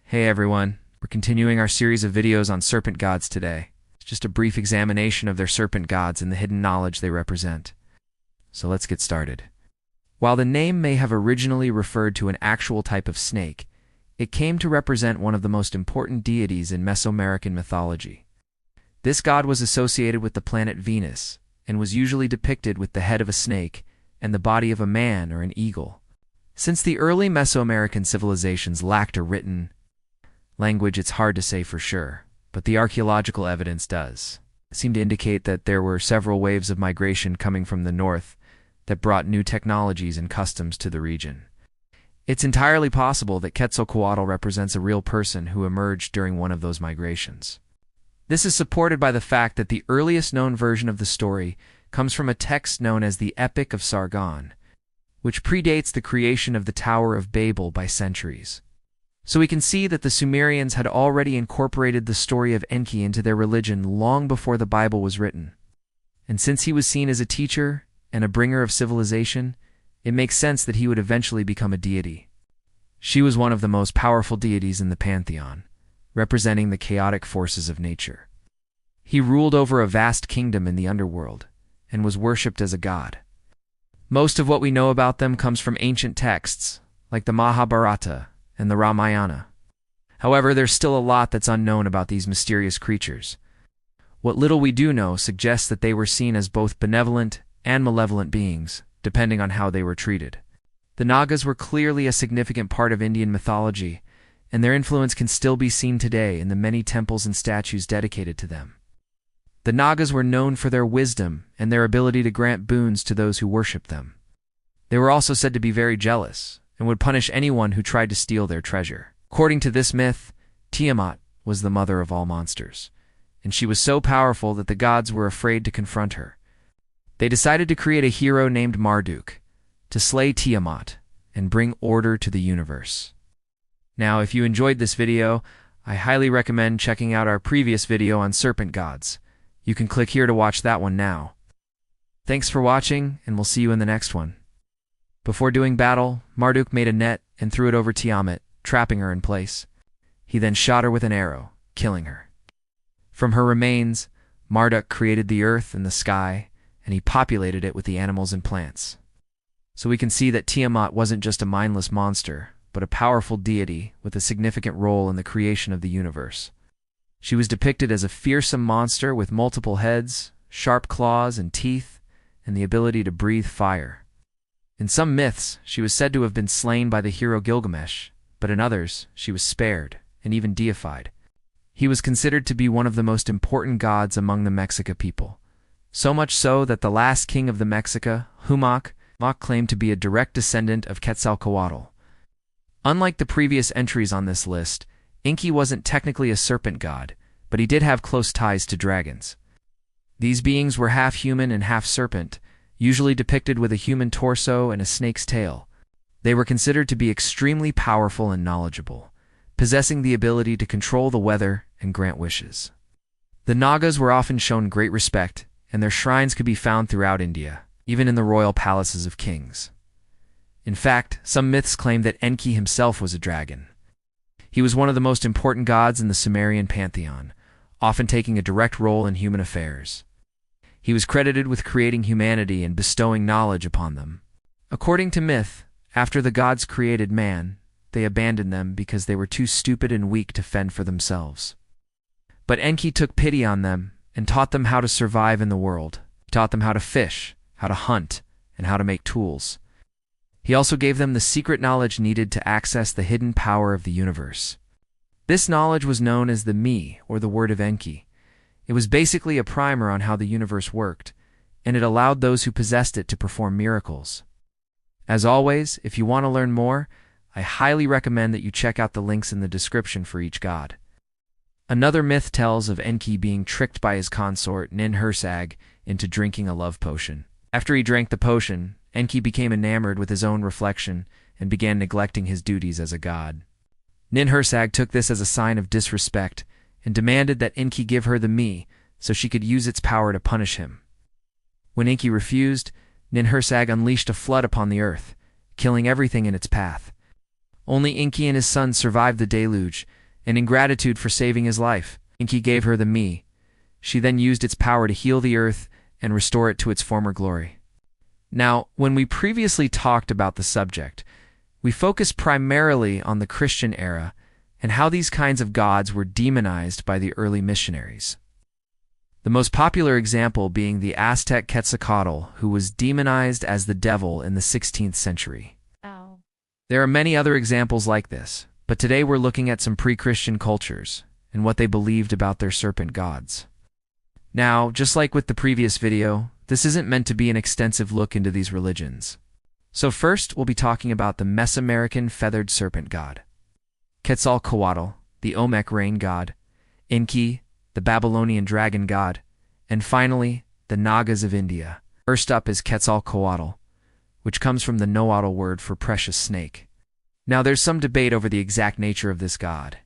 Hey everyone, we're continuing our series of videos on serpent gods today. It's just a brief examination of their serpent gods and the hidden knowledge they represent. So let's get started. While the name may have originally referred to an actual type of snake, it came to represent one of the most important deities in Mesoamerican mythology. This god was associated with the planet Venus and was usually depicted with the head of a snake and the body of a man or an eagle. Since the early Mesoamerican civilizations lacked a written language, it's hard to say for sure, but the archaeological evidence does seem to indicate that there were several waves of migration coming from the north that brought new technologies and customs to the region. It's entirely possible that Quetzalcoatl represents a real person who emerged during one of those migrations. This is supported by the fact that the earliest known version of the story comes from a text known as the Epic of Sargon, which predates the creation of the Tower of Babel by centuries. So we can see that the Sumerians had already incorporated the story of Enki into their religion long before the Bible was written. And since he was seen as a teacher and a bringer of civilization, it makes sense that he would eventually become a deity. She was one of the most powerful deities in the pantheon, representing the chaotic forces of nature. He ruled over a vast kingdom in the underworld and was worshipped as a god. Most of what we know about them comes from ancient texts, like the Mahabharata and the Ramayana. However, there's still a lot that's unknown about these mysterious creatures. What little we do know suggests that they were seen as both benevolent and malevolent beings, depending on how they were treated. The Nagas were clearly a significant part of Indian mythology, and their influence can still be seen today in the many temples and statues dedicated to them. The Nagas were known for their wisdom and their ability to grant boons to those who worshipped them. They were also said to be very jealous and would punish anyone who tried to steal their treasure. According to this myth, Tiamat was the mother of all monsters, and she was so powerful that the gods were afraid to confront her. They decided to create a hero named Marduk to slay Tiamat and bring order to the universe. Now, if you enjoyed this video, I highly recommend checking out our previous video on serpent gods. You can click here to watch that one now. Thanks for watching, and we'll see you in the next one. Before doing battle, Marduk made a net and threw it over Tiamat, trapping her in place. He then shot her with an arrow, killing her. From her remains, Marduk created the earth and the sky, and he populated it with the animals and plants. So we can see that Tiamat wasn't just a mindless monster, but a powerful deity with a significant role in the creation of the universe. She was depicted as a fearsome monster with multiple heads, sharp claws and teeth, and the ability to breathe fire. In some myths, she was said to have been slain by the hero Gilgamesh, but in others, she was spared and even deified. He was considered to be one of the most important gods among the Mexica people, so much so that the last king of the Mexica, Humac, claimed to be a direct descendant of Quetzalcoatl. Unlike the previous entries on this list, Enki wasn't technically a serpent god, but he did have close ties to dragons. These beings were half human and half serpent, usually depicted with a human torso and a snake's tail. They were considered to be extremely powerful and knowledgeable, possessing the ability to control the weather and grant wishes. The Nagas were often shown great respect, and their shrines could be found throughout India, even in the royal palaces of kings. In fact, some myths claim that Enki himself was a dragon. He was one of the most important gods in the Sumerian pantheon, often taking a direct role in human affairs. He was credited with creating humanity and bestowing knowledge upon them. According to myth, after the gods created man, they abandoned them because they were too stupid and weak to fend for themselves. But Enki took pity on them and taught them how to survive in the world. He taught them how to fish, how to hunt, and how to make tools. He also gave them the secret knowledge needed to access the hidden power of the universe. This knowledge was known as the Me, or the Word of Enki. It was basically a primer on how the universe worked, and it allowed those who possessed it to perform miracles. As always, if you want to learn more, I highly recommend that you check out the links in the description for each god. Another myth tells of Enki being tricked by his consort Ninhursag into drinking a love potion. After he drank the potion, Enki became enamored with his own reflection and began neglecting his duties as a god. Ninhursag took this as a sign of disrespect and demanded that Enki give her the Me so she could use its power to punish him. When Enki refused, Ninhursag unleashed a flood upon the earth, killing everything in its path. Only Enki and his sons survived the deluge, and in gratitude for saving his life, Enki gave her the me. She then used its power to heal the earth and restore it to its former glory. Now, when we previously talked about the subject, we focused primarily on the Christian era and how these kinds of gods were demonized by the early missionaries. The most popular example being the Aztec Quetzalcoatl, who was demonized as the devil in the 16th century. Oh. There are many other examples like this, but today we're looking at some pre-Christian cultures and what they believed about their serpent gods. Now, just like with the previous video, this isn't meant to be an extensive look into these religions. So first, we'll be talking about the Mesoamerican feathered serpent god, Quetzalcoatl, the Olmec rain god, Enki, the Babylonian dragon god, and finally, the Nagas of India. First up is Quetzalcoatl, which comes from the Nahuatl word for precious snake. Now, there's some debate over the exact nature of this god,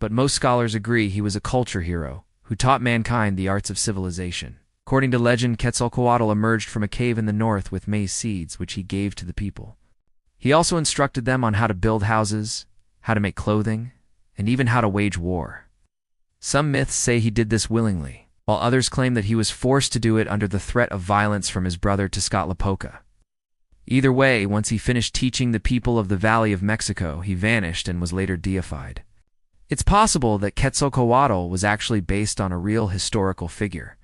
but most scholars agree he was a culture hero who taught mankind the arts of civilization. According to legend, Quetzalcoatl emerged from a cave in the north with maize seeds, which he gave to the people. He also instructed them on how to build houses, how to make clothing, and even how to wage war. Some myths say he did this willingly, while others claim that he was forced to do it under the threat of violence from his brother Tezcatlipoca. Either way, once he finished teaching the people of the Valley of Mexico, he vanished and was later deified. It's possible that Quetzalcoatl was actually based on a real historical figure,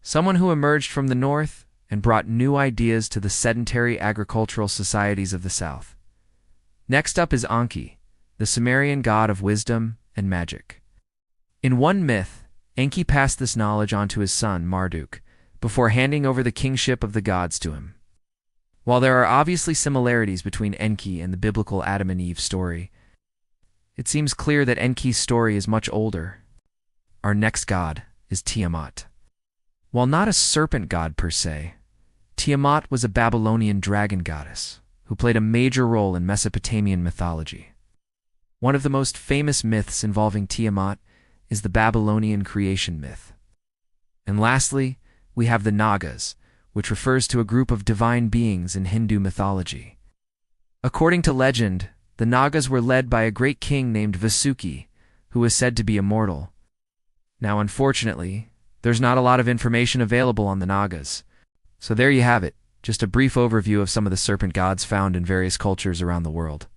someone who emerged from the north and brought new ideas to the sedentary agricultural societies of the south. Next up is Enki, the Sumerian god of wisdom and magic. In one myth, Enki passed this knowledge on to his son, Marduk, before handing over the kingship of the gods to him. While there are obviously similarities between Enki and the biblical Adam and Eve story, it seems clear that Enki's story is much older. Our next god is Tiamat. While not a serpent god per se, Tiamat was a Babylonian dragon goddess who played a major role in Mesopotamian mythology. One of the most famous myths involving Tiamat is the Babylonian creation myth. And lastly, we have the Nagas, which refers to a group of divine beings in Hindu mythology. According to legend, the Nagas were led by a great king named Vasuki, who was said to be immortal. Now, unfortunately, there's not a lot of information available on the Nagas. So there you have it, just a brief overview of some of the serpent gods found in various cultures around the world.